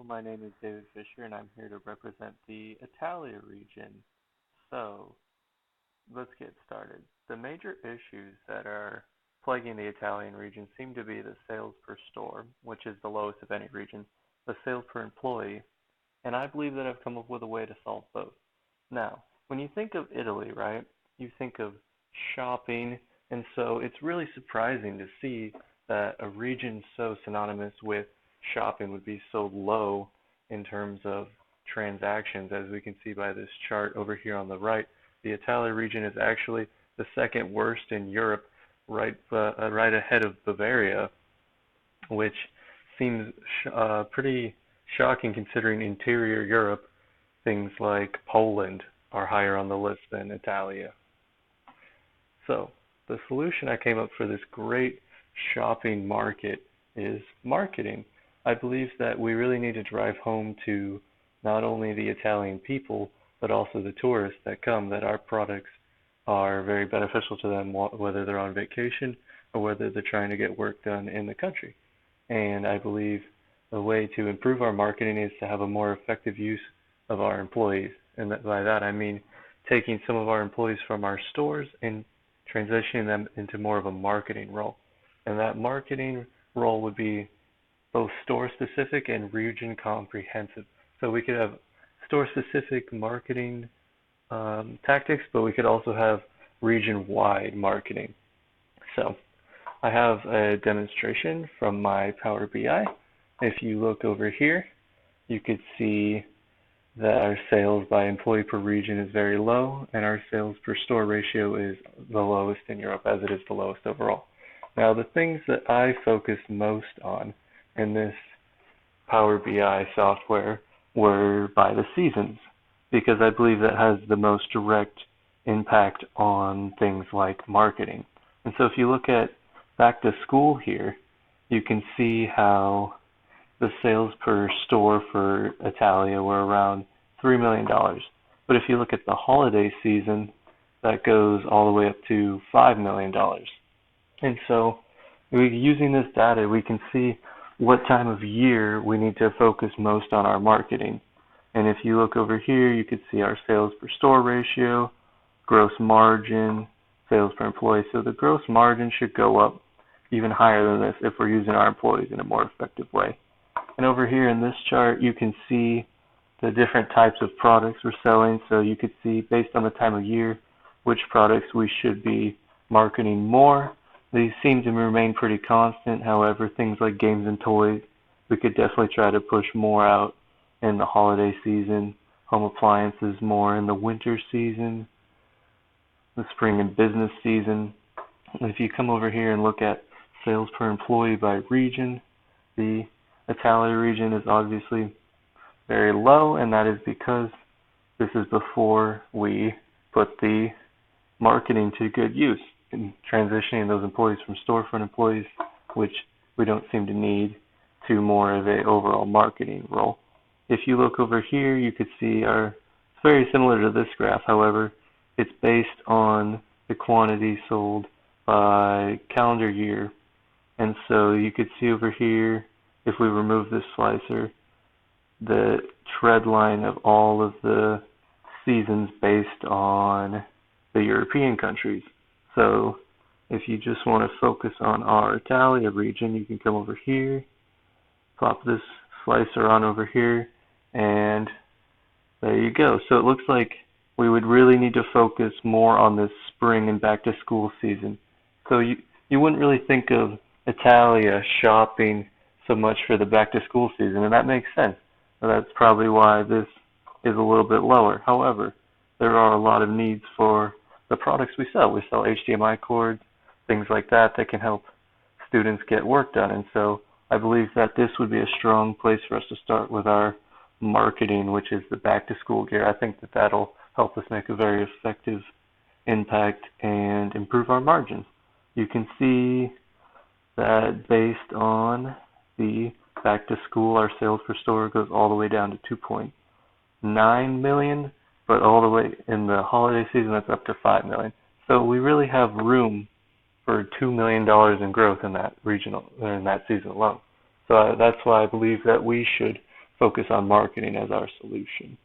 my name is David Fisher, and I'm here to represent the Italia region. So, let's get started. The major issues that are plaguing the Italian region seem to be the sales per store, which is the lowest of any region, the sales per employee, and I believe that I've come up with a way to solve both. Now, when you think of Italy, right, you think of shopping, and so it's really surprising to see that a region so synonymous with shopping would be so low in terms of transactions, as we can see by this chart over here on the right. The Italia region is actually the second worst in Europe, right ahead of Bavaria, which seems pretty shocking considering interior Europe, things like Poland are higher on the list than Italia. So the solution I came up for this great shopping market is marketing. I believe that we really need to drive home to not only the Italian people, but also the tourists that come, that our products are very beneficial to them, whether they're on vacation or whether they're trying to get work done in the country. And I believe a way to improve our marketing is to have a more effective use of our employees. And by that I mean taking some of our employees from our stores and transitioning them into more of a marketing role. And that marketing role would be both store specific and region comprehensive. So we could have store specific marketing tactics, but we could also have region wide marketing. So I have a demonstration from my Power BI. If you look over here, you could see that our sales by employee per region is very low, and our sales per store ratio is the lowest in Europe, as it is the lowest overall. Now, the things that I focus most on in this Power BI software were by the seasons, because I believe that has the most direct impact on things like marketing. And so if you look at back to school here, you can see how the sales per store for Italia were around $3 million. But if you look at the holiday season, that goes all the way up to $5 million. And so using this data, we can see what time of year we need to focus most on our marketing. And if you look over here, you could see our sales per store ratio, gross margin, sales per employee. So the gross margin should go up even higher than this if we're using our employees in a more effective way. And over here in this chart, you can see the different types of products we're selling. So you could see, based on the time of year, which products we should be marketing more. These seem to remain pretty constant. However, things like games and toys, we could definitely try to push more out in the holiday season, home appliances more in the winter season, the spring and business season. And if you come over here and look at sales per employee by region, the Italia region is obviously very low, and that is because this is before we put the marketing to good use in transitioning those employees from storefront employees, which we don't seem to need, to more of a overall marketing role. If you look over here, you could see it's very similar to this graph. However, it's based on the quantity sold by calendar year. And so you could see over here, if we remove this slicer, the trend line of all of the seasons based on the European countries. So if you just want to focus on our Italia region, you can come over here, pop this slicer on over here, and there you go. So it looks like we would really need to focus more on this spring and back to school season. So you wouldn't really think of Italia shopping so much for the back to school season, and that makes sense. That's probably why this is a little bit lower. However, there are a lot of needs for the products we sell. We sell HDMI cords, things like that can help students get work done. And so I believe that this would be a strong place for us to start with our marketing, which is the back to school gear. I think that that'll help us make a very effective impact and improve our margins. You can see that based on the back to school, our sales per store goes all the way down to 2.9 million, but all the way in the holiday season, that's up to 5 million. So we really have room for $2 million in growth in that season alone. So that's why I believe that we should focus on marketing as our solution.